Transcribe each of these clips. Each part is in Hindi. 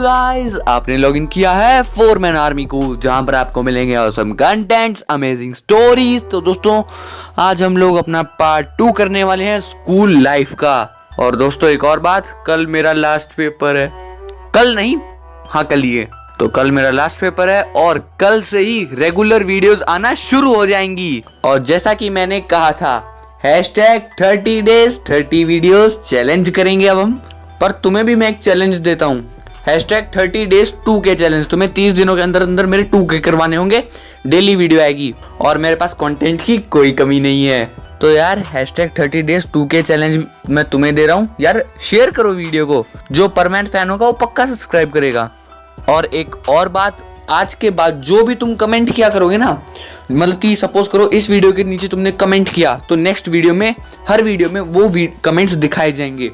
गाइस, आपने लॉगिन किया है फोरमैन आर्मी को, जहां पर आपको मिलेंगे ऑसम कंटेंट्स, अमेजिंग स्टोरीज। तो दोस्तों, आज हम लोग अपना पार्ट 2 करने वाले हैं स्कूल लाइफ का। और दोस्तों, एक और बात, कल मेरा लास्ट पेपर है। कल नहीं, हाँ कल ही है। तो कल मेरा लास्ट पेपर है और कल से ही रेगुलर वीडियोस आना शुरू हो जाएंगी। और जैसा कि मैंने कहा था, #30 days 30 वीडियोस चैलेंज करेंगे अब हम। पर तुम्हें भी मैं एक चैलेंज देता हूँ, #30 days 2K चैलेंज। तुम्हें 30 दिनों के अंदर अंदर मेरे 2K करवाने होंगे, डेली वीडियो आएगी और मेरे पास कंटेंट की कोई कमी नहीं है। तो यार #30 days 2K चैलेंज मैं तुम्हें दे रहा हूँ। यार शेयर करो वीडियो को, जो परमानेंट फैन होगा वो पक्का सब्सक्राइब करेगा। और एक और बात, आज के बाद जो भी तुम कमेंट किया करोगे ना, मतलब कि सपोज करो इस वीडियो के नीचे तुमने कमेंट किया, तो नेक्स्ट वीडियो में, हर वीडियो में वो कमेंट्स दिखाए जाएंगे।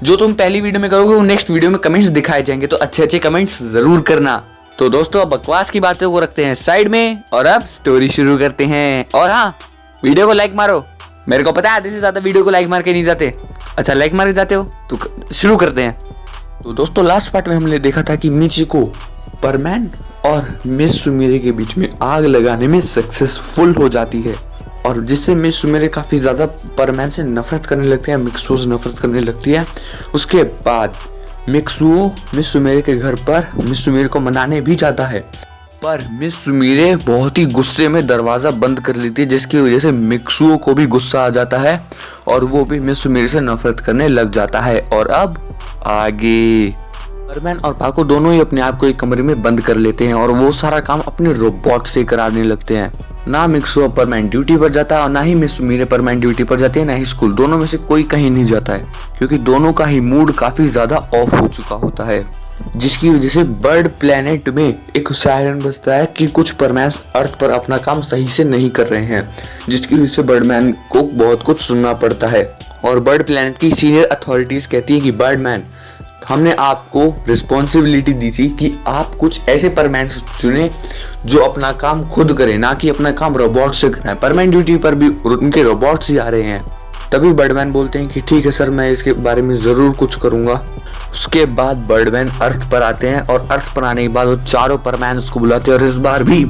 जो तुम पहली वीडियो में करोगे वो नेक्स्ट वीडियो में कमेंट्स दिखाए जाएंगे। तो अच्छे अच्छे कमेंट्स जरूर करना। तो दोस्तों, अब बकवास की बातों को रखते हैं साइड में और अब स्टोरी शुरू करते हैं। और हाँ, वीडियो को लाइक मारो। मेरे को पता है आधे से ज्यादा वीडियो को लाइक मार के नहीं जाते। अच्छा, लाइक मार के जाते हो तो शुरू करते हैं। तो दोस्तों, लास्ट पार्ट में हमने देखा था कि मिचिको परमैन और मिस सुमिरे के बीच में आग लगाने में सक्सेसफुल हो जाती है, और जिससे मिस सुमिरे काफी ज्यादा परमैन से नफरत करने लगते हैं, मिक्सुओ से नफरत करने लगती है। उसके बाद मिक्सुओ मिस सुमिरे के घर पर मिस सुमिरे को मनाने भी जाता है, पर मिस सुमिरे बहुत ही गुस्से में दरवाजा बंद कर लेती है, जिसकी वजह से मिक्सुओ को भी गुस्सा आ जाता है और वो भी मिस सुमिरे से नफरत करने लग जाता है। और अब आगे परमैन और पाको दोनों ही अपने आप को एक कमरे में बंद कर लेते हैं और वो सारा काम अपने रोबोट से कराने लगते हैं। ना मिक्सुओ परमैन ड्यूटी पर जाता है और ना ही मिस सुमिरे परमैन ड्यूटी पर जाती है, ना ही स्कूल। दोनों में से कोई कहीं नहीं जाता है, क्योंकि दोनों का ही मूड काफी ज्यादा ऑफ हो चुका होता है, जिसकी वजह से बर्ड प्लेनेट में एक सायरन बजता है कि कुछ परमैन अर्थ पर अपना काम सही से नहीं कर रहे हैं, जिसकी वजह से बर्डमैन को बहुत कुछ सुनना पड़ता है। और बर्ड प्लेनेट की सीनियर अथॉरिटीज कहती है कि बर्डमैन, हमने आपको रिस्पॉन्सिबिलिटी दी थी कि आप कुछ ऐसे परमैन चुने जो अपना काम खुद करें, ना कि अपना काम रोबोट से कराएं। परमैन ड्यूटी पर भी उनके रोबोट्स ही आ रहे हैं। तभी बर्डमैन बोलते हैं कि ठीक है सर, मैं इसके बारे में जरूर कुछ करूंगा। उसके बाद बर्डमैन अर्थ पर आते हैं और अर्थ पर आने के बाद वो चारों परमैन को बुलाते हैं, और इस बार भी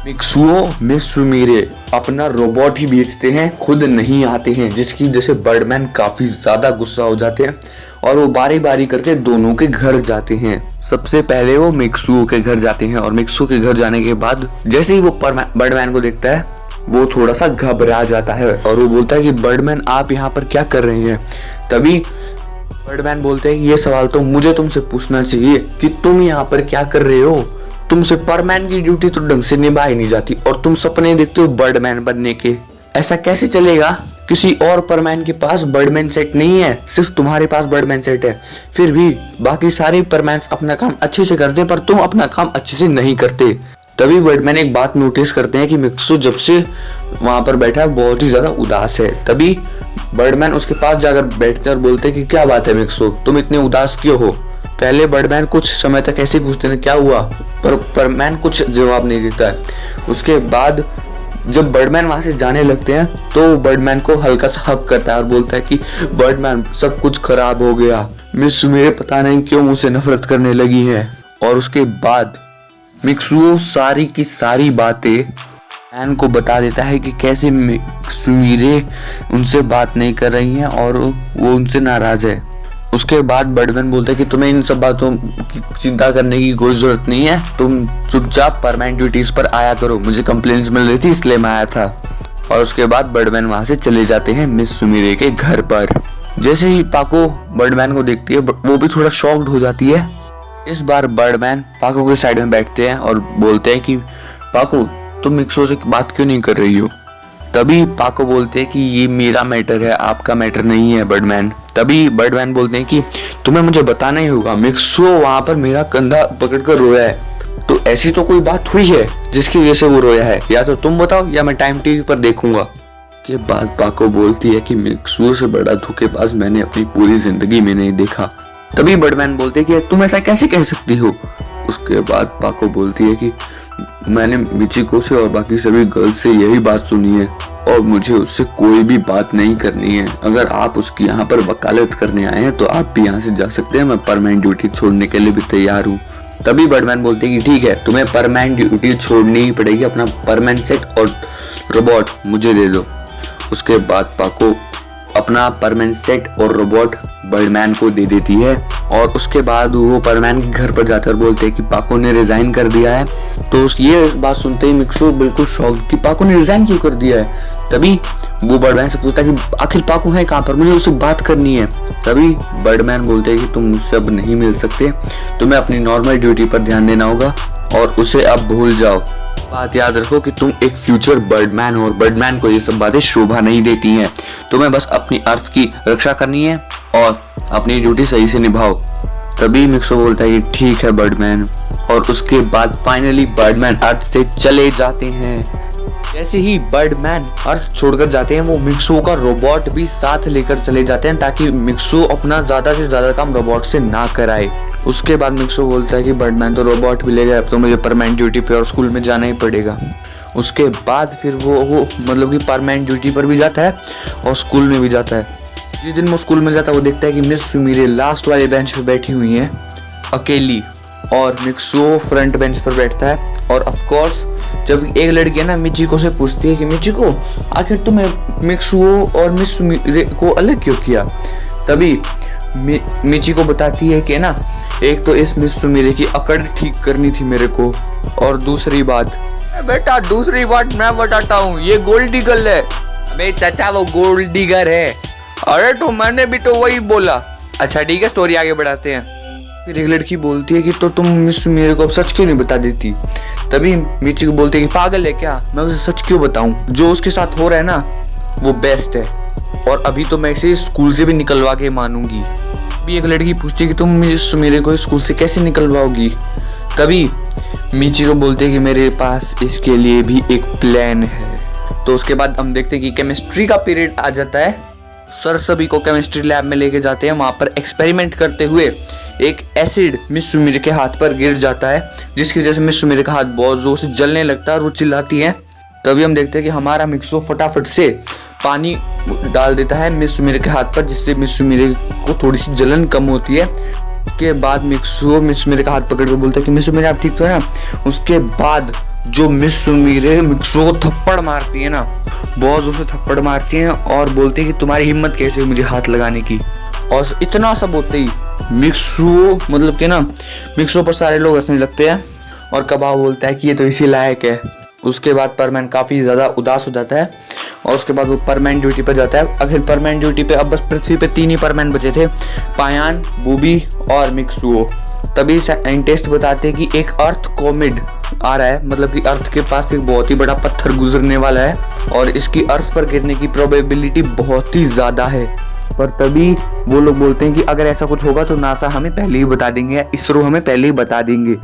मिक्सुओ मिस सुमिरे अपना रोबोट ही बेचते हैं, खुद नहीं आते हैं, जिसकी वजह से बर्डमैन काफी ज्यादा गुस्सा हो जाते हैं और वो बारी बारी करके दोनों के घर जाते हैं। सबसे पहले वो मिक्सुओ के घर जाते हैं और मिक्सुओ के घर जाने के बाद जैसे ही वो बर्डमैन को देखता है, वो थोड़ा सा घबरा जाता है और वो बोलता है कि बर्डमैन, आप यहाँ पर क्या कर रहे हैं? तभी बर्डमैन बोलते हैं कि ये सवाल तो मुझे तुमसे पूछना चाहिए कि तुम यहाँ पर क्या कर रहे हो। तुमसे परमैन की ड्यूटी तो ढंग से निभाई नहीं जाती और तुम सपने देखते हो बर्डमैन बनने के। ऐसा कैसे चलेगा? किसी और परमैन के पास बर्डमैन सेट नहीं है, सिर्फ तुम्हारे पास बर्डमैन सेट है। फिर भी बाकी सारे परमैन अपना काम अच्छे से करते, पर तुम अपना काम अच्छे से नहीं करते। तभी बर्डमैन एक बात नोटिस करते हैं कि मिक्सुओ जब से वहां पर बैठा है बहुत ही ज्यादा उदास है। तभी बर्डमैन उसके पास जाकर बैठते हैं और बोलते हैं कि क्या बात है मिक्सुओ, तुम इतने उदास क्यों हो? पहले बर्डमैन कुछ समय तक ऐसे पूछते हैं क्या हुआ, पर परमैन कुछ जवाब नहीं देता है। उसके बाद जब बर्डमैन वहां से जाने लगते हैं तो बर्डमैन को हल्का सा हक करता है और बोलता है कि बर्डमैन, सब कुछ खराब हो गया, मिस सुमिरे पता नहीं क्यों मुझसे नफरत करने लगी है। और उसके बाद मिक्सुओ सारी की सारी बातें एन को बता देता है कि कैसे सुमिरे उनसे बात नहीं कर रही हैं और वो उनसे नाराज है। उसके बाद बर्डमैन बोलता है कि तुम्हें इन सब बातों की चिंता करने की कोई जरूरत नहीं है, तुम चुपचाप परमानेंट ड्यूटीज पर आया करो, मुझे कंप्लेंट्स मिल रही थी इसलिए मैं आया था। और उसके बाद बर्डमैन वहां से चले जाते हैं मिस सुमिरे के घर पर। जैसे ही पाको बर्डमैन को देखती है, वो भी थोड़ा शॉक्ड हो जाती है। इस बार बर्डमैन पाको के साइड में बैठते हैं और बोलते हैं कि पाको, तुम मिक्सुओ से बात क्यों नहीं कर रही हो? तभी पाको बोलते हैं कि ये मेरा मैटर है, आपका मैटर नहीं है बर्डमैन। तभी बर्डमैन बोलते हैं कि तुम्हें मुझे बताना ही होगा, मिक्सुओ वहां पर मेरा कंधा पकड़कर रोया है, तो ऐसी तो कोई बात हुई है जिसकी वजह से वो रोया है, या तो तुम बताओ या मैं टाइम टीवी पर देखूंगा। के बाद पाको बोलती है कि मिक्सुओ से बड़ा धोखेबाज मैंने अपनी पूरी जिंदगी में नहीं देखा। तभी बर्डमैन बोलते हैं कि तुम ऐसा कैसे कह सकती हो? उसके बाद पाको बोलती है कि मैंने मिचिको से और बाकी सभी गर्ल्स से यही बात सुनी है और मुझे उससे कोई भी बात नहीं करनी है। अगर आप उसकी यहाँ पर वकालत करने आए हैं तो आप भी यहाँ से जा सकते हैं, मैं परमानेंट ड्यूटी छोड़ने के लिए भी तैयार हूँ। तभी बर्डमैन बोलते हैं कि ठीक है, तुम्हें परमानेंट ड्यूटी छोड़नी ही पड़ेगी, अपना परमानेंट सेट और रोबोट मुझे दे दो। उसके बाद पाको अपना परमानेंट सेट और रोबोट बर्डमैन को दे देती है और उसके बाद वो परमैन के घर पर जाकर बोलते हैं कि पाको ने रिजाइन कर दिया है। तो ये बात सुनते ही मिक्सो बिल्कुल शॉक कि पाको ने रिजाइन क्यों कर दिया है। तभी वो बर्डमैन से पूछता है कि आखिर पाको है कहाँ पर, मुझे उससे बात करनी है। तभी बर्डमैन बोलते हैं कि तुम मुझसे अब नहीं मिल सकते, तुम्हें अपनी नॉर्मल ड्यूटी पर ध्यान देना होगा और उसे अब भूल जाओ। बात याद रखो कि तुम एक फ्यूचर बर्डमैन हो और बर्डमैन को ये सब बातें शोभा नहीं देती हैं। तुम्हें बस अपनी अर्थ की रक्षा करनी है और अपनी ड्यूटी सही से निभाओ। तभी मिक्सो बोलता है कि ठीक है बर्डमैन, और उसके बाद फाइनली बर्डमैन अर्थ से चले जाते हैं। जैसे ही बर्डमैन अर्थ छोड़कर जाते हैं वो मिक्सो का रोबोट भी साथ लेकर चले जाते हैं ताकि मिक्सो अपना ज्यादा से ज्यादा काम रोबोट से ना कराए। उसके बाद मिक्सो बोलता है कि बर्डमैन तो रोबोट भी ले गया, अब तो मुझे परमानेंट ड्यूटी पे और स्कूल में जाना ही पड़ेगा। उसके बाद फिर वो मतलब कि परमानेंट ड्यूटी पर भी जाता है और स्कूल में भी जाता है। जिस दिन वो स्कूल में जाता है वो देखता है कि मिस सुमिरे लास्ट वाले बेंच पे बैठी हुई हैं अकेली और मिक्सो फ्रंट बेंच पर बैठता है। और ऑफ कोर्स जब एक लड़की है ना मिचिको से पूछती है कि मिचिको आखिर तुमने मिक्सो और मिस सुमिरे को अलग क्यों किया, तभी मिचिको बताती है कि ना एक तो इस मिस सुमिरे की अकड़ ठीक करनी थी मेरे को, और दूसरी बात बेटा दूसरी बात मैं बताता हूँ, ये गोल्ड डिगर है। मेरे चाचा वो गोल्ड डिगर है। अरे तो मैंने भी तो वही बोला। अच्छा ठीक है स्टोरी आगे बढ़ाते हैं। फिर एक लड़की बोलती है कि तो तुम मिस सुमिरे को अब सच क्यों नहीं बता देती। तभी मिचिको बोलती है कि पागल है क्या, मैं उसे सच क्यों बताऊं, जो उसके साथ हो रहा है ना वो बेस्ट है और अभी तो मैं इसे स्कूल से भी निकलवा के मानूंगी। अभी एक लड़की पूछती है कि तुम मिस सुमिरे को स्कूल से कैसे निकलवाओगी। तभी मिचिको बोलते है कि मेरे पास इसके लिए भी एक प्लान है। तो उसके बाद हम देखते हैं कि केमिस्ट्री का पीरियड आ जाता है। सर सभी को केमिस्ट्री लैब में लेके जाते हैं। वहां पर एक्सपेरिमेंट करते हुए एक एसिड मिस सुमिरे के हाथ पर गिर जाता है जिसकी वजह से मिस सुमिरे का हाथ बहुत जोर से जलने लगता है और वो चिल्लाती है। तभी हम देखते हैं कि हमारा मिक्सो फटाफट से पानी डाल देता है मिस सुमिरे के हाथ पर जिससे मिस सुमिरे को थोड़ी सी जलन कम होती है। उसके बाद मिक्सो मिस सुमिरे का हाथ पकड़ के बोलता है कि मिस सुमिरे आप ठीक तो है ना। उसके बाद जो मिस सुमिरे मिक्सो को थप्पड़ मारती है ना, बहुत जोर से थप्पड़ मारती हैं और बोलती है कि तुम्हारी हिम्मत कैसे हुई मुझे हाथ लगाने की। और इतना सब होते ही मिक्सो मतलब कि ना मिक्सो पर सारे लोग हंसने लगते हैं और कबाब बोलता है कि ये तो इसी लायक है। उसके बाद परमैन काफी ज्यादा उदास हो जाता है और उसके बाद वो परमैन ड्यूटी पर जाता है। आखिर परमैन ड्यूटी पे अब बस पृथ्वी पे 3 ही परमैन बचे थे, पायान, बूबी और मिक्सुओ। तभी साइंटिस्ट बताते हैं कि एक अर्थ कॉमेट आ रहा है, मतलब कि अर्थ के पास एक बहुत ही बड़ा पत्थर गुजरने वाला है और इसकी अर्थ पर गिरने की प्रोबेबिलिटी बहुत ही ज्यादा है। पर तभी वो लोग बोलते हैं कि अगर ऐसा कुछ होगा तो नासा हमें पहले ही बता देंगे या इसरो हमें पहले ही बता देंगे।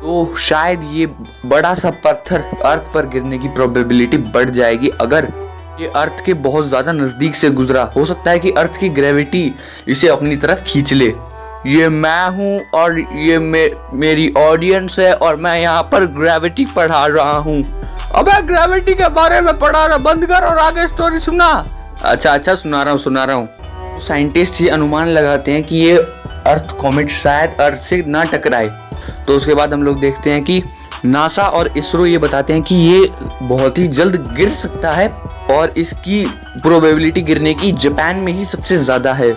तो शायद ये बड़ा सा पत्थर अर्थ पर गिरने की प्रोबेबिलिटी बढ़ जाएगी अगर ये अर्थ के बहुत ज्यादा नजदीक से गुजरा। हो सकता है कि अर्थ की ग्रेविटी इसे अपनी तरफ खींच ले। ये मैं हूँ और ये मेरी ऑडियंस है और मैं यहाँ पर ग्रेविटी पढ़ा रहा हूँ। अबे ग्रेविटी के बारे में पढ़ाना बंद कर और आगे स्टोरी सुना। अच्छा सुना रहा हूँ। साइंटिस्ट ये अनुमान लगाते हैं कि ये अर्थ कॉमेट शायद अर्थ से ना टकराए। तो उसके बाद हम लोग देखते हैं कि नासा और इसरो ये बताते हैं कि ये बहुत ही जल्द गिर सकता है और इसकी प्रोबेबिलिटी गिरने की जापान में ही सबसे ज्यादा है,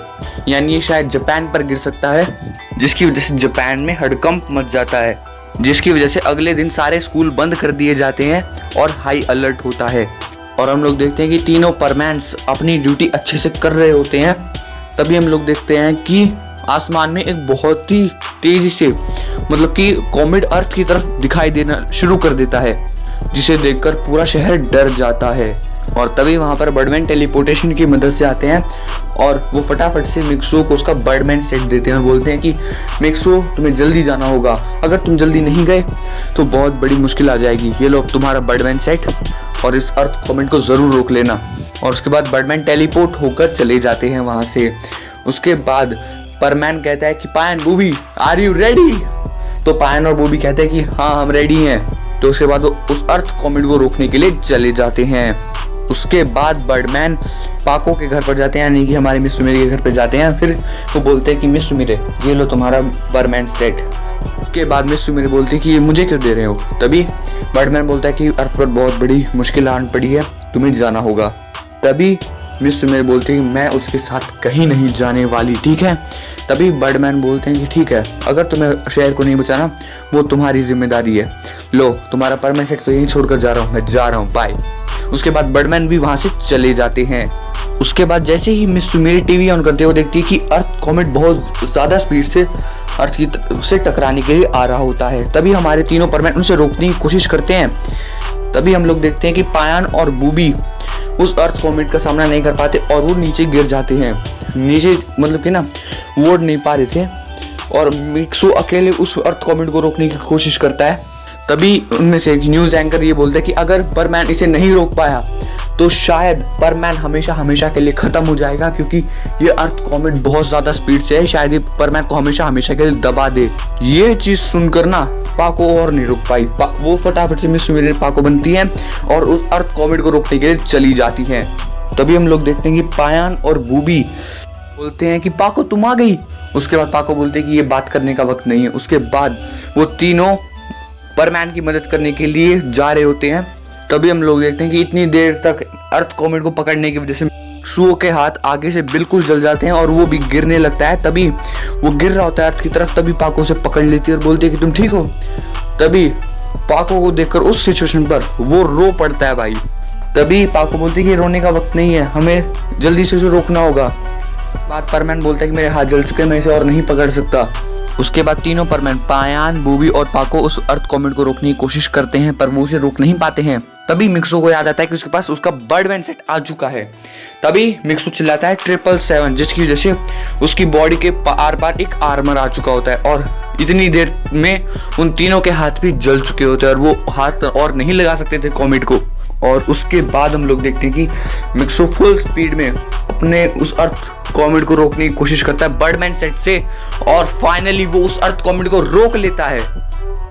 यानी ये शायद जापान पर गिर सकता है जिसकी वजह से जापान में हड़कंप मच जाता है, जिसकी वजह से अगले दिन सारे स्कूल बंद कर दिए जाते हैं और हाई अलर्ट होता है। और हम लोग देखते हैं कि तीनों परमैन्स अपनी ड्यूटी अच्छे से कर रहे होते हैं। तभी हम लोग देखते हैं कि आसमान में एक बहुत ही तेजी से मतलब कि कॉमेट अर्थ की तरफ दिखाई देना शुरू कर देता है जिसे देखकर पूरा शहर डर जाता है। और तभी वहां पर बर्डमैन टेलीपोर्टेशन की मदद से आते हैं और वो फटाफट से मिक्सो को उसका बर्डमैन सेट देते हैं और बोलते हैं कि मिक्सो तुम्हें जल्दी जाना होगा, अगर तुम जल्दी नहीं गए तो बहुत बड़ी मुश्किल आ जाएगी। ये लो तुम्हारा बर्डमैन सेट और इस अर्थ कॉमेट को जरूर रोक लेना। और उसके बाद बर्डमैन टेलीपोर्ट होकर चले जाते हैं वहां से। उसके बाद परमैन कहता है कि पायन बूबी आर यू रेडी। तो पायन और बूबी कहते हैं कि हाँ हम रेडी हैं। तो उसके बाद वो उस अर्थ कॉमेट को रोकने के लिए चले जाते हैं। उसके बाद बर्डमैन पाको के घर पर जाते हैं, यानी कि हमारे मिस सुमिरे के घर पर जाते हैं। फिर वो बोलते हैं कि मिस सुमिरे ये लो तुम्हारा बर्डमैन सेट। उसके बाद मिस सुमिरे बोलती है कि मुझे क्यों दे रहे हो। तभी बर्डमैन बोलता है कि अर्थ पर बहुत बड़ी मुश्किल आन पड़ी है, तुम्हें जाना होगा। तभी मिस सुमिरे बोलती है कि मैं उसके साथ कहीं नहीं जाने वाली, ठीक है। तभी बर्डमैन बोलते हैं कि ठीक है, अगर तुम्हें शहर को नहीं बचाना वो तुम्हारी जिम्मेदारी है। लो तुम्हारा परमानेंट सेट तो यहीं छोड़कर जा रहा हूँ, मैं जा रहा हूँ, बाय। उसके बाद बर्डमैन भी वहां से चले जाते हैं। उसके बाद जैसे ही मिस सुमिरे टीवी ऑन करते हैं, वो देखती है कि अर्थ कॉमेट बहुत ज्यादा स्पीड से अर्थ की से टकराने के लिए आ रहा होता है। तभी हमारे तीनों परमैन उनसे रोकने की कोशिश करते हैं। तभी हम लोग देखते हैं कि पायान और बूबी उस अर्थ कॉमेट का सामना नहीं कर पाते और वो नीचे गिर जाते हैं। नीचे मतलब कि ना वो नहीं पा रहे थे और मिक्सो अकेले उस अर्थ कॉमेट को रोकने की कोशिश करता है। तभी उनमें से एक न्यूज एंकर ये बोलता है कि अगर परमैन इसे नहीं रोक पाया तो शायद परमैन हमेशा हमेशा के लिए खत्म हो जाएगा, क्योंकि ये अर्थ कॉमेट बहुत ज्यादा स्पीड से है, शायद ये परमैन को हमेशा हमेशा के लिए दबा दे। ये चीज सुनकर ना पाको और नहीं रुक पाई, वो फटाफट से मिस सुमिरे पाको बनती है और उस अर्थ कॉमेट को रोकने के लिए चली जाती है। तभी हम लोग देखते हैं कि पायान और बूबी बोलते हैं कि पाको तुम आ गई। उसके बाद पाको बोलते हैं कि ये बात करने का वक्त नहीं है। उसके बाद वो तीनों परमैन की मदद करने के लिए जा रहे होते हैं। तभी हम लोग देखते हैं कि इतनी देर तक अर्थ कॉमेट को पकड़ने की वजह से शुओ के हाथ आगे से बिल्कुल जल जाते हैं और वो भी गिरने लगता है। तभी वो गिर रहा होता है अर्थ की तरफ, तभी पाको से पकड़ लेती है और बोलती है कि तुम ठीक हो। तभी पाको को देखकर उस सिचुएशन पर वो रो पड़ता है भाई। तभी पाको बोलती है कि रोने का वक्त नहीं है, हमें जल्दी से रोकना होगा। बाद परमैन बोलता है कि मेरे हाथ जल चुके हैं, मैं इसे और नहीं पकड़ सकता। उसके बाद तीनों परमैन पायान, बूबी और पाको उस अर्थ कॉमेट को रोकने की कोशिश करते हैं, पर वो उसे रोक नहीं पाते हैं। तभी मिक्सो को याद आता है कि उसके पास उसका बर्डमैन सेट आ चुका है। तभी मिक्सो चिल्लाता है 777, जिसकी वजह से उसकी बॉडी के आर पार एक आर्मर आ चुका होता है और इतनी देर में उन तीनों के हाथ भी जल चुके होते हैं और वो हाथ और नहीं लगा सकते थे कॉमेट को। और उसके बाद हम लोग देखते हैं कि मिक्सो फुल स्पीड में अपने उस अर्थ कॉमेट को रोकने की कोशिश करता है बर्डमैन सेट से और फाइनली वो उस अर्थ कॉमेट को रोक लेता है।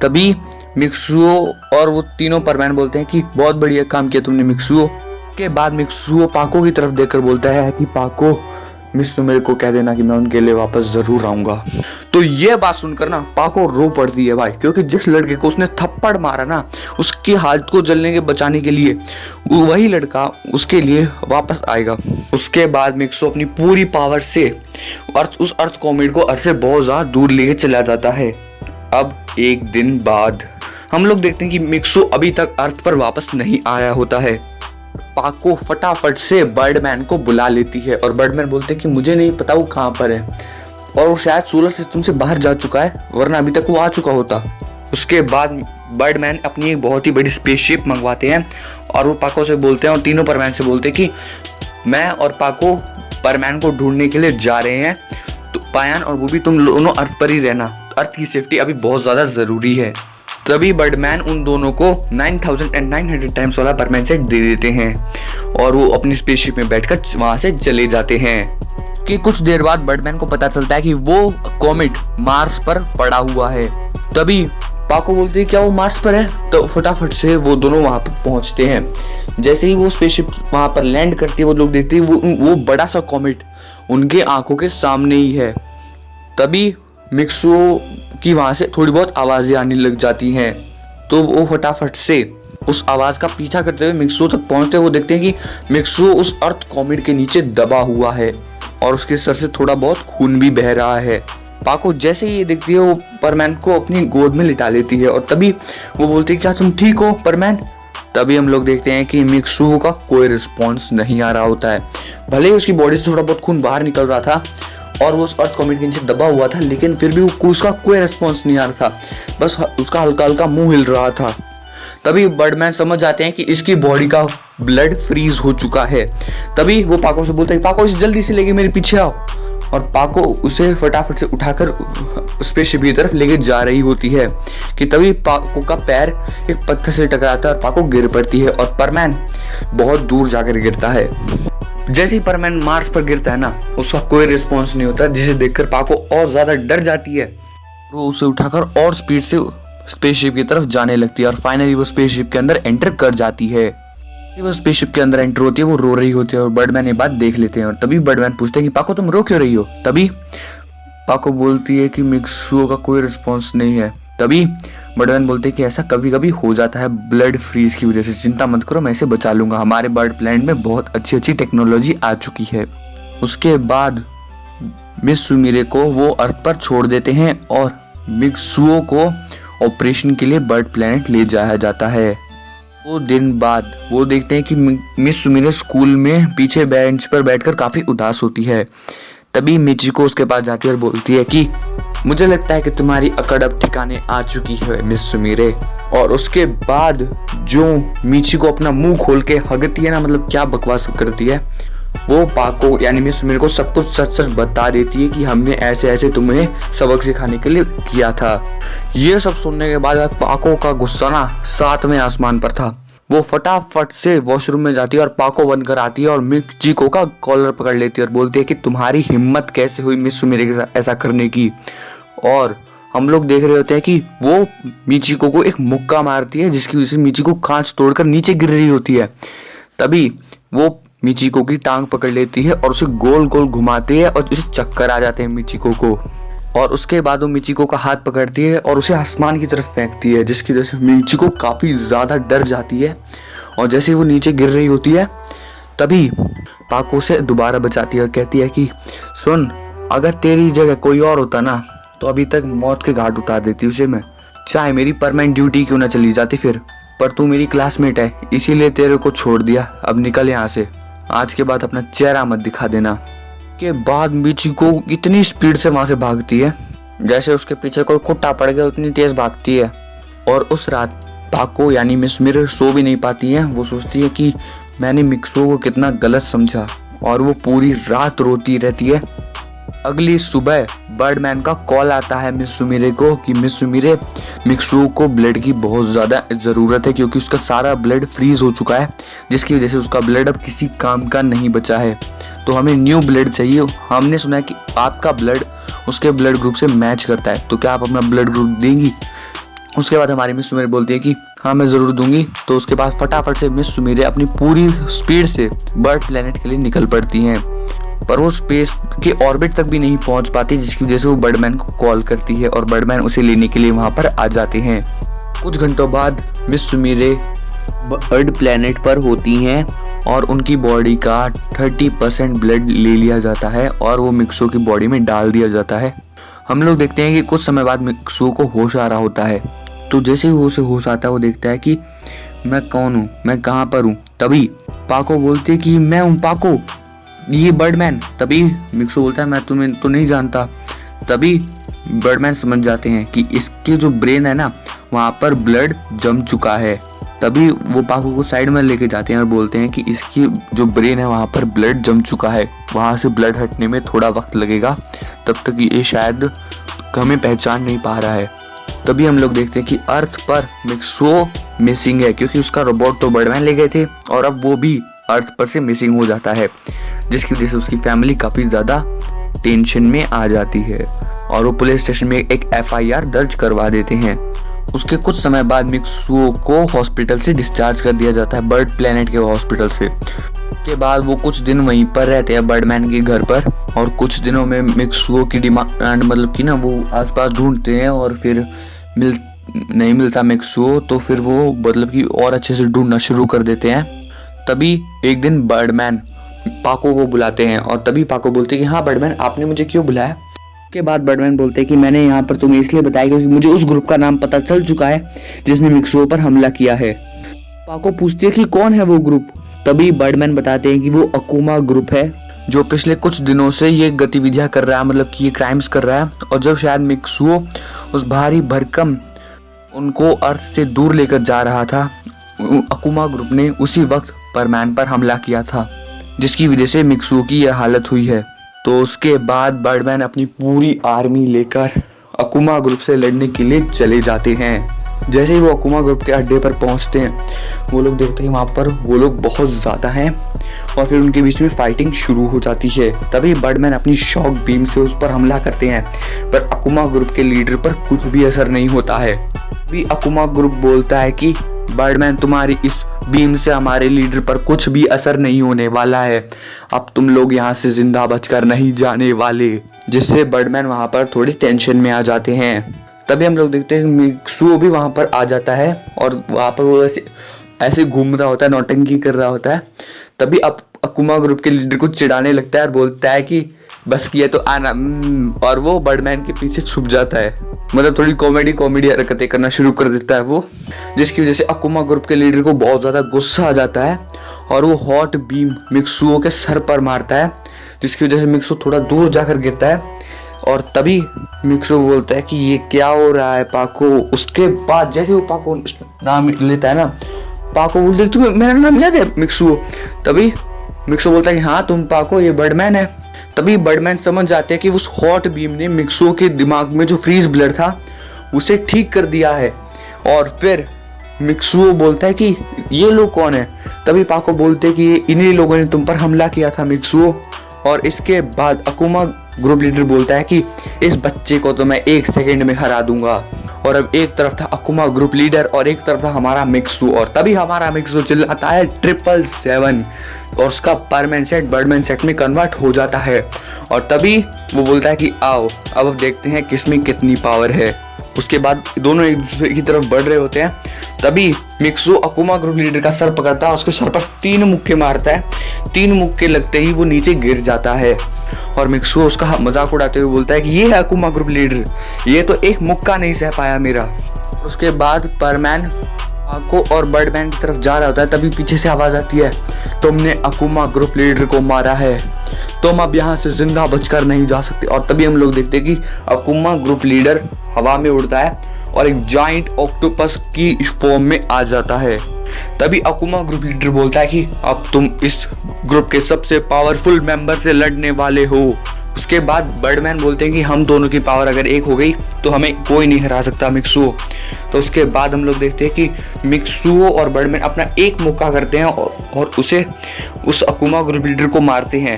तभी मिक्सुओ और वो तीनों परमैन बोलते हैं कि बहुत बढ़िया काम किया तुमने मिक्सुओ। के बाद मिक्सुओ पाको की तरफ देखकर बोलता है कि पाको मिस सुमिरे को कह देना कि मैं उनके लिए वापस जरूर आऊंगा। तो ये बात सुनकर ना पाको रो पड़ती है भाई, क्योंकि जिस लड़के को उसने थप्पड़ मारा ना उसकी हालत को जलने के बचाने के लिए वही लड़का उसके लिए वापस आएगा। उसके बाद मिक्सो अपनी पूरी पावर से उस अर्थ कॉमेट को अर्थ से बहुत ज्यादा दूर लेके चला जाता है। अब एक दिन बाद हम लोग देखते हैं कि मिक्सो अभी तक अर्थ पर वापस नहीं आया होता है। पाको फटाफट से बर्डमैन को बुला लेती है और बर्डमैन बोलते हैं कि मुझे नहीं पता वो कहाँ पर है और वो शायद सोलर सिस्टम से बाहर जा चुका है, वरना अभी तक वो आ चुका होता। उसके बाद बर्डमैन अपनी एक बहुत ही बड़ी स्पेसशिप मंगवाते हैं और वो पाको से बोलते हैं और तीनों परमैन से बोलते हैं कि मैं और पाको परमैन को ढूंढने के लिए जा रहे हैं, तो पायान और वो भी तुम दोनों अर्थ पर ही रहना, अर्थ की सेफ्टी अभी बहुत ज्यादा जरूरी है। तभी बर्डमैन उन दोनों को 9900 टाइम्स वाला परमैन सेट दे देते हैं और वो अपनी स्पेसशिप में बैठकर वहां से चले जाते हैं। कि कुछ देर बाद बर्डमैन को पता चलता है कि वो कॉमेट मार्स पर पड़ा हुआ है। तभी पाको बोलते हैं क्या वो मार्स पर है, तो फटाफट से वो दोनों वहां पर पहुंचते हैं। जैसे ही वो स्पेसशिप वहां पर लैंड करती है वो लोग देखते हैं वो बड़ा सा कॉमेट उनके आंखों के सामने ही है। तभी मिक्सो की वहां से थोड़ी बहुत आवाजें आने लग जाती हैं, तो वो फटाफट से उस आवाज का पीछा करते हुए मिक्सो तक पहुंचते हुए देखते हैं कि मिक्सो उस अर्थ कॉमेट के नीचे दबा हुआ है और उसके सर से थोड़ा बहुत खून भी बह रहा है। पाको जैसे ही ये देखती है वो परमैन को अपनी गोद में लिटा लेती है और तभी वो बोलती है क्या तुम ठीक हो परमैन। तभी हम लोग देखते हैं कि मिक्सो का कोई रिस्पॉन्स नहीं आ रहा होता है, भले ही उसकी बॉडी से थोड़ा बहुत खून बाहर निकल रहा था और वो उस अर्थ कॉमेट के नीचे दबा हुआ था, लेकिन फिर भी उसका कोई रिस्पॉन्स नहीं आ रहा था, बस उसका हल्का हल्का मुंह हिल रहा था। तभी बर्डमैन समझ जाते हैं कि इसकी बॉडी का ब्लड फ्रीज हो चुका है। तभी वो पाको से बोलता है पाको इसे जल्दी से लेके मेरे पीछे आओ, और पाको उसे फटाफट से उठाकर स्पेसशिप की तरफ लेके जा रही होती है कि तभी पाको का पैर एक पत्थर से टकराता है और पाको गिर पड़ती है और परमैन बहुत दूर जाकर गिरता है। जैसे ही परमैन मार्स पर गिरता है ना उसका कोई रिस्पॉन्स नहीं होता, जिसे देखकर पाको और ज्यादा डर जाती है। वो उसे उठाकर और स्पीड से स्पेसशिप की तरफ जाने लगती है और फाइनली वो स्पेसशिप के अंदर एंटर कर जाती है। जब वो स्पेसशिप के अंदर एंटर होती है वो रो रही होती है और बर्डमैन ये बात देख लेते हैं और तभी बर्डमैन पूछते हैं कि पाको तुम रो क्यों रही हो। तभी पाको बोलती है कि मिक्सुओ का कोई रिस्पॉन्स नहीं है। तभी बर्डमैन बोलते हैं कि ऐसा कभी कभी हो जाता है ब्लड फ्रीज की वजह से, चिंता मत करो मैं इसे बचा लूंगा, हमारे बर्ड प्लैनेट में बहुत अच्छी अच्छी टेक्नोलॉजी आ चुकी है। उसके बाद मिस सुमिरे को वो अर्थ पर छोड़ देते हैं और मिक्सुओ को ऑपरेशन के लिए बर्ड प्लैनेट ले जाया जाता है। 2 दिन बाद वो देखते हैं कि मिस सुमिरे स्कूल में पीछे बेंच पर बैठकर काफी उदास होती है। तभी मिचिको उसके पास जाती है और बोलती है कि मुझे लगता है कि तुम्हारी अकड़ अब ठिकाने आ चुकी है मिस सुमिरे। और उसके बाद जो मिचिको अपना मुंह खोल के हगती है ना, मतलब क्या बकवास करती है, वो पाको यानी मिस सुमिरे को सब कुछ सच सच बता देती है कि हमने ऐसे ऐसे तुम्हें सबक सिखाने के लिए किया था। ये सब सुनने के बाद पाको का गुस्सा ना 7वें आसमान पर था। वो फटाफट से वॉशरूम में जाती है और पाको बनकर आती है और मिचिको का कॉलर पकड़ लेती है और बोलती है कि तुम्हारी हिम्मत कैसे हुई मिस सुमिरे के साथ ऐसा करने की। और हम लोग देख रहे होते हैं कि वो मिचिको को एक मुक्का मारती है जिसकी वजह से मिचिको कांच तोड़कर नीचे गिर रही होती है। तभी वो मिचिको की टांग पकड़ लेती है और उसे गोल गोल घुमाती है और उसे चक्कर आ जाते हैं मिचिको को। और उसके बाद वो मिचिको का हाथ पकड़ती है और उसे आसमान की तरफ फेंकती है, जिसकी वजह से मिचिको काफी ज्यादा डर जाती है। और जैसे ही वो नीचे गिर रही होती है तभी पाको से दोबारा बचाती है और कहती है कि सुन, अगर तेरी जगह कोई और होता ना तो अभी तक मौत के घाट उतार देती उसे मैं, चाहे मेरी परमानेंट ड्यूटी क्यों ना चली जाती फिर, पर तू मेरी क्लासमेट है इसीलिए तेरे को छोड़ दिया, अब निकल यहाँ से, आज के बाद अपना चेहरा मत दिखा देना। के बाद मिचिको इतनी स्पीड से वहां से भागती है जैसे उसके पीछे कोई कुत्ता पड़ गया, उतनी तेज भागती है। और उस रात पाको यानी मिस मिरर सो भी नहीं पाती है। वो सोचती है कि मैंने मिक्सो को कितना गलत समझा और वो पूरी रात रोती रहती है। अगली सुबह बर्डमैन का कॉल आता है मिस सुमिरे को कि मिस सुमिरे, मिक्सो को ब्लड की बहुत ज़्यादा ज़रूरत है क्योंकि उसका सारा ब्लड फ्रीज हो चुका है, जिसकी वजह से उसका ब्लड अब किसी काम का नहीं बचा है, तो हमें न्यू ब्लड चाहिए। हमने सुना है कि आपका ब्लड उसके ब्लड ग्रुप से मैच करता है, तो क्या आप अपना ब्लड ग्रुप देंगी। उसके बाद हमारी मिस सुमिरे बोलती है कि हाँ मैं ज़रूर दूंगी। तो उसके बाद फटाफट से मिस सुमिरे अपनी पूरी स्पीड से बर्ड प्लैनेट के लिए निकल पड़ती हैं, पर वो स्पेस के ऑर्बिट तक भी नहीं पहुंच पाती, जिसकी वजह से वो बर्डमैन को कॉल करती है और बर्डमैन उसे लेने के लिए वहां पर आ जाते हैं। कुछ घंटों बाद मिस सुमिरे बर्ड प्लैनेट पर होती हैं और उनकी बॉडी का 30% ब्लड ले लिया जाता है और वो मिक्सो की बॉडी में डाल दिया जाता है। हम लोग देखते हैं कि कुछ समय बाद मिक्सो को होश आ रहा होता है, तो जैसे ही उसे होश आता है वो देखता है कि मैं कौन हूँ, मैं कहाँ पर हूँ। तभी पाको बोलती है कि मैं हूँ पाको, ये बर्डमैन। तभी मिक्सो बोलता है मैं तुम्हें तो नहीं जानता। तभी बर्डमैन समझ जाते हैं कि इसके जो ब्रेन है ना वहाँ पर ब्लड जम चुका है। तभी वो पाको को साइड में लेके जाते हैं और बोलते हैं कि इसकी जो ब्रेन है वहाँ पर ब्लड जम चुका है, वहाँ से ब्लड हटने में थोड़ा वक्त लगेगा, तब तक ये शायद हमें पहचान नहीं पा रहा है। तभी हम लोग देखते हैं कि अर्थ पर मिक्सो मिसिंग है क्योंकि उसका रोबोट तो बर्डमैन ले गए थे और अब वो भी अर्थ पर से मिसिंग हो जाता है, जिसकी वजह से उसकी फैमिली काफ़ी ज़्यादा टेंशन में आ जाती है और वो पुलिस स्टेशन में एक FIR दर्ज करवा देते हैं। उसके कुछ समय बाद मिक्सो को हॉस्पिटल से डिस्चार्ज कर दिया जाता है, बर्ड प्लैनेट के हॉस्पिटल से। उसके बाद वो कुछ दिन वहीं पर रहते हैं बर्डमैन के घर पर और कुछ दिनों में मिक्सो की डिमांड मतलब कि ना वो आसपास ढूंढते हैं और फिर नहीं मिलता मिक्सो, तो फिर वो मतलब कि और अच्छे से ढूंढना शुरू कर देते हैं। तभी एक दिन बर्डमैन पाको को बुलाते हैं और तभी पाको बोलते हैं कि हाँ बर्डमैन आपने मुझे क्यों बुलाया। के बाद बर्डमैन बोलते हैं कि मैंने यहाँ पर तुम्हें इसलिए बताया क्योंकि मुझे उस ग्रुप का नाम पता चल चुका है जिसने मिक्सो पर हमला किया है। पाको पूछती है कि कौन है वो ग्रुप। तभी बर्डमैन बताते हैं कि वो अकुमा ग्रुप है जो पिछले कुछ दिनों से ये गतिविधियां कर रहा है, मतलब कि ये क्राइम्स कर रहा है। और जब शायद मिक्सो उस भारी भरकम उनको अर्थ से दूर लेकर जा रहा था, अकुमा ग्रुप ने उसी वक्त बर्डमैन पर हमला किया था, जिसकी वजह से मिक्सो की यह हालत हुई है। तो उसके बाद बर्डमैन अपनी पूरी आर्मी लेकर अकुमा ग्रुप से लड़ने के लिए चले जाते हैं। जैसे ही वो अकुमा ग्रुप के अड्डे पर पहुंचते हैं वो लोग देखते हैं वहाँ पर वो लोग बहुत ज़्यादा हैं और फिर उनके बीच में फाइटिंग शुरू हो जाती है। तभी बर्डमैन अपनी शॉक बीम से उस पर हमला करते हैं, पर अकुमा ग्रुप के लीडर पर कुछ भी असर नहीं होता है। भी अकुमा ग्रुप बोलता है कि बर्डमैन, तुम्हारी इस बीम से हमारे लीडर पर कुछ भी असर नहीं होने वाला है, अब तुम लोग यहाँ से जिंदा बचकर नहीं जाने वाले। जिससे बर्डमैन वहाँ पर थोड़ी टेंशन में आ जाते हैं। तभी हम लोग देखते हैं मिक्सुओ भी वहाँ पर आ जाता है और वहाँ पर वो ऐसे घूम रहा होता है, नौटंकी कर रहा होता है। तभी अब अकुमा ग्रुप के लीडर को चिढ़ाने लगता है और बोलता है कि बस किया तो आना, और वो बर्डमैन के पीछे छुप जाता है। मतलब थोड़ी कॉमेडी हरकतें करना शुरू कर देता है वो, जिसकी वजह से अकुमा ग्रुप के लीडर को बहुत ज़्यादा गुस्सा आ जाता है और वो हॉट बीम मिक्सुओ के सर पर मारता है, जिसकी वजह से मिक्सुओ थोड़ा दूर जाकर गिरता है। और तभी मिक्सुओ बोलता है कि ये क्या हो रहा है पाको। उसके बाद जैसे वो पाको नाम लेता है ना, पाको बोलते तुम्हें मेरा नाम याद है मिक्सुओ। तभी मिक्सुओ बोलता है कि हाँ तुम पाको, ये बर्डमैन है। तभी बर्डमैन समझ जाते हैं कि उस हॉट बीम ने मिक्सुओ के दिमाग में जो फ्रीज ब्लड था उसे ठीक कर दिया है। और फिर मिक्सुओ बोलता है कि ये लोग कौन है। तभी पाको बोलते हैं कि इन्हीं लोगों ने तुम पर हमला किया था मिक्सुओ। और इसके बाद अकुमा ग्रुप लीडर बोलता है कि इस बच्चे को तो मैं 1 सेकंड में हरा दूंगा। और अब एक तरफ था अकुमा ग्रुप लीडर और एक तरफ था हमारा मिक्सुओ। और तभी हमारा मिक्सुओ चिल्लाता है 777 और उसका परमैन सेट बर्डमैन सेट में कन्वर्ट हो जाता है। और तभी वो बोलता है कि आओ अब देखते हैं किसमें कितनी पावर है। उसके बाद दोनों एक दूसरे की तरफ बढ़ रहे होते हैं। तभी मिक्सुओ अकुमा ग्रुप लीडर का सर पकड़ता है, उसके सर पर 3 मुक्के मारता है। 3 मुक्के लगते ही वो नीचे गिर जाता है और मिक्सुओ उसका मजाक उड़ाते हुए बोलता है कि ये है अकुमा ग्रुप लीडर, ये तो एक मुक्का नहीं सह पाया मेरा। उसके बाद परमैन पाको और बर्डमैन की तरफ जा रहा होता है। तभी पीछे से आवाज आती है, तुमने अकुमा ग्रुप लीडर को मारा है, तुम अब यहाँ से जिंदा बचकर नहीं जा सकते। और तभी हम लोग देखते हैं कि अकुमा ग्रुप लीडर हवा में उड़ता है और एक जाइंट ऑक्टोपस की फॉर्म में आ जाता है। तभी अकुमा ग्रुप लीडर बोलता है कि अब तुम इस ग्रुप के सबसे पावरफुल मेंबर से लड़ने वाले हो। उसके बाद बर्डमैन बोलते हैं कि हम दोनों की पावर अगर एक हो गई तो हमें कोई नहीं हरा सकता मिक्सुओ। तो उसके बाद हम लोग देखते हैं कि मिक्सुओ और बर्डमैन अपना एक मुक्का करते हैं और उसे उस अकुमा ग्रुप लीडर को मारते हैं।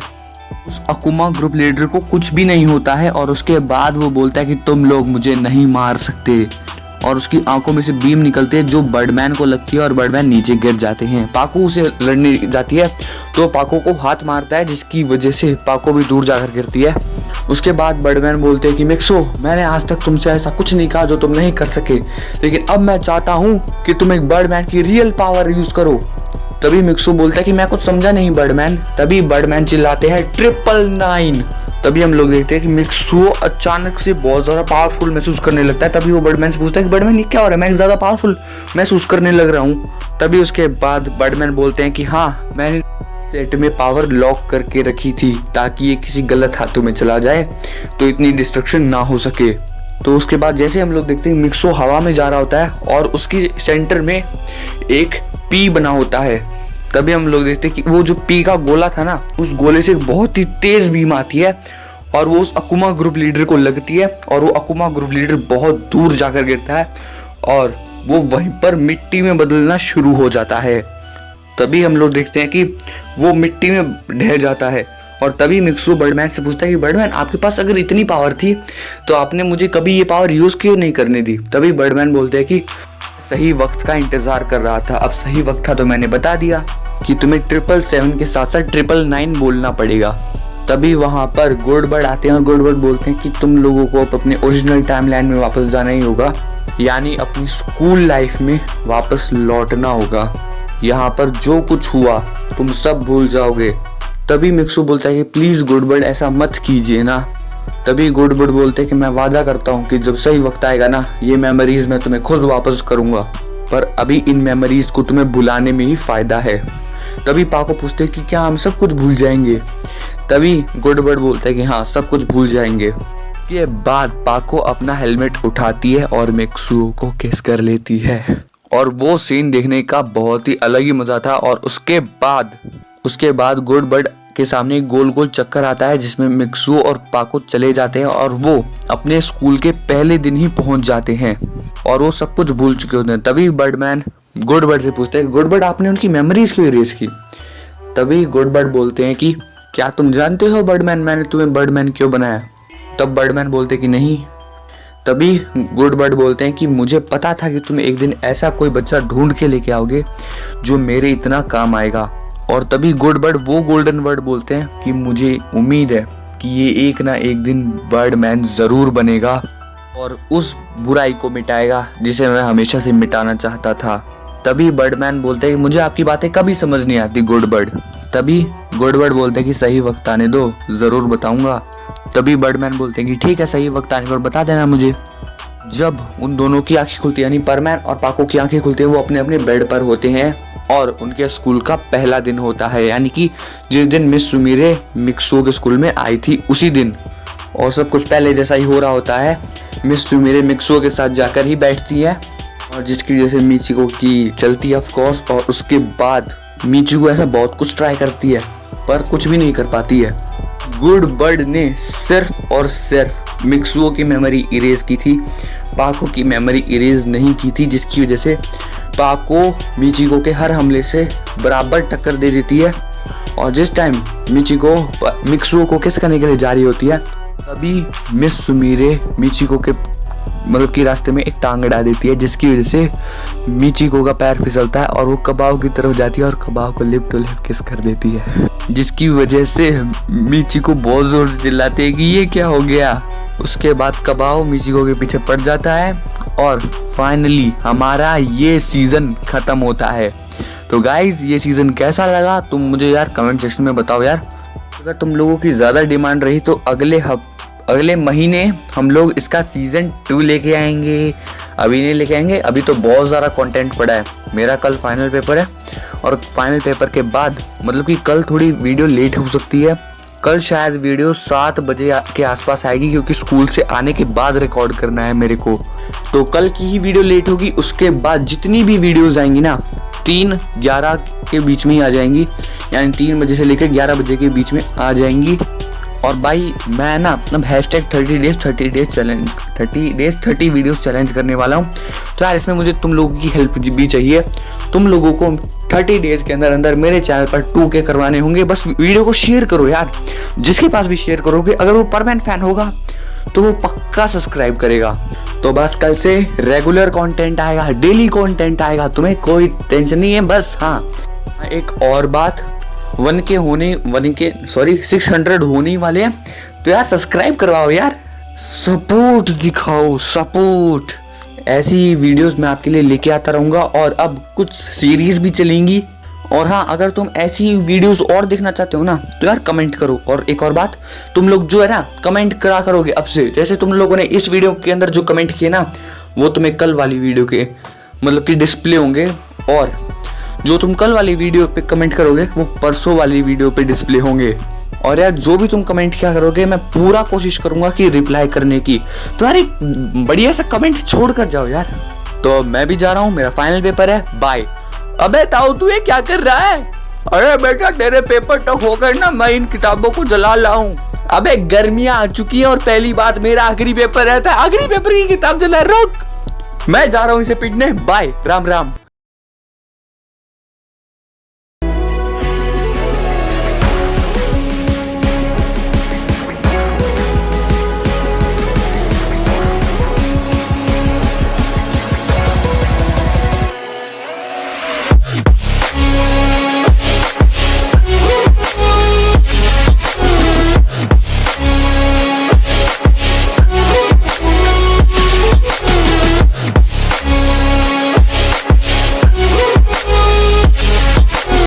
उस अकुमा ग्रुप लीडर को कुछ भी नहीं होता है और उसके बाद वो बोलता है कि तुम लोग मुझे नहीं मार सकते। और उसकी आंखों में से बीम निकलते हैं जो बर्डमैन को लगती है और बर्डमैन नीचे गिर जाते हैं। पाको उसे लड़ने जाती है तो पाको को हाथ मारता है, जिसकी वजह से पाको भी दूर जाकर गिरती है। उसके बाद बर्डमैन बोलते हैं कि मिक्सो, मैंने आज तक तुमसे ऐसा कुछ नहीं कहा जो तुम नहीं कर सके, लेकिन अब मैं चाहता हूँ कि तुम एक बर्डमैन की रियल पावर यूज करो। तभी मिक्सो बोलता है कि मैं कुछ समझा नहीं बर्डमैन। तभी बर्डमैन चिल्लाते हैं 999। तभी हम लोग देखते हैं कि मिक्सुओ अचानक से बहुत ज़्यादा पावरफुल महसूस करने लगता है। तभी वो बर्डमैन से पूछता है कि बर्डमैन ये क्या हो रहा है, मैं ज़्यादा पावरफुल महसूस करने लग रहा हूँ। तभी उसके बाद बर्डमैन बोलते हैं कि हाँ, मैंने सेट में पावर लॉक करके रखी थी ताकि ये किसी गलत हाथों में चला जाए तो इतनी डिस्ट्रक्शन ना हो सके। तो उसके बाद जैसे हम लोग देखते हैं मिक्सो हवा में जा रहा होता है और उसकी सेंटर में एक पी बना होता है। तभी हम लोग देखते हैं कि वो जो पी का गोला था ना, उस गोले से बहुत ही तेज बीम आती है और वो उस अकुमा ग्रुप लीडर को लगती है और वो अकुमा ग्रुप लीडर बहुत दूर जाकर गिरता है और वो वहीं पर मिट्टी में बदलना शुरू हो जाता है। तभी हम लोग देखते हैं कि वो मिट्टी में ढह जाता है और तभी मिक्सो बर्डमैन से पूछता है कि बर्डमैन, आपके पास अगर इतनी पावर थी तो आपने मुझे कभी ये पावर यूज क्यों नहीं करने दी। तभी बर्डमैन बोलते हैं कि सही वक्त का इंतजार कर रहा था, अब सही वक्त था तो मैंने बता दिया कि तुम्हें 777 के साथ साथ 999 बोलना पड़ेगा। तभी वहाँ पर गुडबर्ड आते हैं और गुडबर्ड बोलते हैं कि तुम लोगों को अब अपने ओरिजिनल टाइमलाइन में वापस जाना ही होगा, यानी अपनी स्कूल लाइफ में वापस लौटना होगा। यहाँ पर जो कुछ हुआ तुम सब भूल जाओगे। तभी मिक्सो बोलता है कि प्लीज गुडबर्ड ऐसा मत कीजिए ना। तभी गुडबर्ड बोलते हैं कि मैं वादा करता हूँ कि जब सही वक्त आएगा ना, ये मेमोरीज मैं तुम्हें खुद वापस करूंगा, पर अभी इन मेमोरीज को तुम्हें भुलाने में ही फायदा है। तभी पाको पूछते हैं कि क्या हम सब कुछ भूल जाएंगे। तभी गुडबर्ड बोलता है कि हाँ, सब कुछ भूल जाएंगे। के बाद पाको अपना हेलमेट उठाती है और मिक्सुओ को किस कर लेती है और वो सीन देखने का बहुत ही अलग ही मजा था। और उसके बाद गुडबर्ड के सामने गोल गोल चक्कर आता है जिसमें मिक्सुओ और पाको चले जाते हैं और वो अपने स्कूल के पहले दिन ही पहुंच जाते हैं और वो सब कुछ भूल चुके होते हैं। तभी बर्डमैन गुडबर्ड से पूछते हैं, गुडबर्ड आपने उनकी मेमोरीज क्यों इरेज की। तभी गुडबर्ड बोलते हैं कि क्या तुम जानते हो बर्डमैन, मैंने तुम्हें बर्डमैन क्यों बनाया। तब बर्डमैन बोलते कि नहीं। तभी गुड बर्ड बोलते हैं कि मुझे पता था कि तुम एक दिन ऐसा कोई बच्चा ढूंढ के लेके आओगे जो मेरे इतना काम आएगा। और तभी गुड बर्ड वो गोल्डन वर्ड बोलते हैं कि मुझे उम्मीद है कि ये एक ना एक दिन बर्डमैन ज़रूर बनेगा और उस बुराई को मिटाएगा जिसे मैं हमेशा से मिटाना चाहता था। तभी बर्डमैन बोलते हैं कि मुझे आपकी बातें कभी समझ नहीं आती गुड बर्ड। तभी गुड बर्ड बोलते हैं कि सही वक्त आने दो, ज़रूर बताऊंगा। तभी बर्डमैन बोलते हैं कि ठीक है, सही वक्त आने पर बता देना मुझे। जब उन दोनों की आंखें खुलती है, यानी परमैन और पाको की आंखें खुलती है, वो अपने अपने बेड पर होते हैं और उनके स्कूल का पहला दिन होता है, यानी कि जिस दिन मिस सुमीरे मिक्सो के स्कूल में आई थी उसी दिन। और सब कुछ पहले जैसा ही हो रहा होता है। मिस सुमीरे मिक्सो के साथ जाकर ही बैठती है और जिसकी वजह से मिचिको की चलती है ऑफ कोर्स। और उसके बाद मिचिको ऐसा बहुत कुछ ट्राई करती है पर कुछ भी नहीं कर पाती है। गुड बर्ड ने सिर्फ और सिर्फ मिक्सुओ की मेमोरी इरेज की थी, पाको की मेमोरी इरेज नहीं की थी, जिसकी वजह से पाको मिचिको के हर हमले से बराबर टक्कर दे देती है। और जिस टाइम मिचिको मिक्सुओ को किस करने के लिए जा रही होती है, तभी मिस सुमीरे मिचिको के मतलब कि रास्ते में एक टांग अड़ा देती है, जिसकी वजह से मिचिको का पैर फिसलता है और वो कबाओ की तरफ जाती है और कबाओ को लिप टू लिप किस कर देती है, जिसकी वजह से मिचिको बहुत जोर से चिल्लाती है कि ये क्या हो गया। उसके बाद कबाओ मिचिको के पीछे पड़ जाता है और फाइनली हमारा ये सीजन खत्म होता है। तो गाइज, ये सीजन कैसा लगा तुम मुझे यार कमेंट सेक्शन में बताओ यार। अगर तुम लोगों की ज़्यादा डिमांड रही तो अगले महीने हम लोग इसका सीजन 2 लेके आएंगे। अभी नहीं लेके आएंगे, अभी तो बहुत ज़्यादा कंटेंट पड़ा है। मेरा कल फाइनल पेपर है और फाइनल पेपर के बाद मतलब कि कल थोड़ी वीडियो लेट हो सकती है। कल शायद वीडियो 7 बजे के आसपास आएगी, क्योंकि स्कूल से आने के बाद रिकॉर्ड करना है मेरे को। तो कल की ही वीडियो लेट होगी। उसके बाद जितनी भी वीडियोज़ आएंगी ना 3-11 के बीच में ही आ जाएंगी, यानी 3 बजे से लेकर 11 बजे के बीच में आ जाएंगी। और भाई मैं ना अब #30 days चैलेंज 30 वीडियोस चैलेंज करने वाला हूँ। तो यार इसमें मुझे तुम लोगों की हेल्प भी चाहिए। तुम लोगों को 30 डेज के अंदर अंदर मेरे चैनल पर 2K करवाने होंगे। बस वीडियो को शेयर करो यार, जिसके पास भी शेयर करोगे अगर वो परमानेंट फैन होगा तो वो पक्का सब्सक्राइब करेगा। तो बस कल से रेगुलर कंटेंट आएगा, डेली कंटेंट आएगा, तुम्हें कोई टेंशन नहीं है। बस हाँ, एक और बात, 600 होने वाले हैं, तो यार सब्सक्राइब करवाओ यार, सपोर्ट दिखाओ, सपोर्ट। ऐसी वीडियोस मैं आपके लिए लेके आता रहूँगा और अब कुछ सीरीज भी चलेंगी। और हाँ, अगर तुम ऐसी वीडियोस और देखना चाहते हो ना तो यार कमेंट करो। और एक और बात, तुम लोग जो है ना कमेंट करा करोगे अब से, जैसे तुम लोगों ने इस वीडियो के अंदर जो कमेंट किए ना वो तुम्हें कल वाली वीडियो के मतलब कि डिस्प्ले होंगे, और जो तुम कल वाली वीडियो पे कमेंट करोगे वो परसों वाली वीडियो पे डिस्प्ले होंगे। और यार जो भी तुम कमेंट किया करोगे मैं पूरा कोशिश करूंगा कि रिप्लाई करने की। तो यार एक बढ़िया सा कमेंट छोड़ कर जाओ यार। तो मैं भी जा रहा हूँ, मेरा फाइनल पेपर है, बाय। अबे ताऊ तू ये क्या कर रहा है? अरे बेटा तेरे पेपर टफ होकर ना मैं इन किताबों को जला लाऊं। अबे गर्मियां आ चुकी है और पहली बात मेरा आखिरी पेपर रहता है, आखिरी पेपर की किताब जला। रोक, मैं जा रहा हूँ इसे पीटने। बाय, राम राम।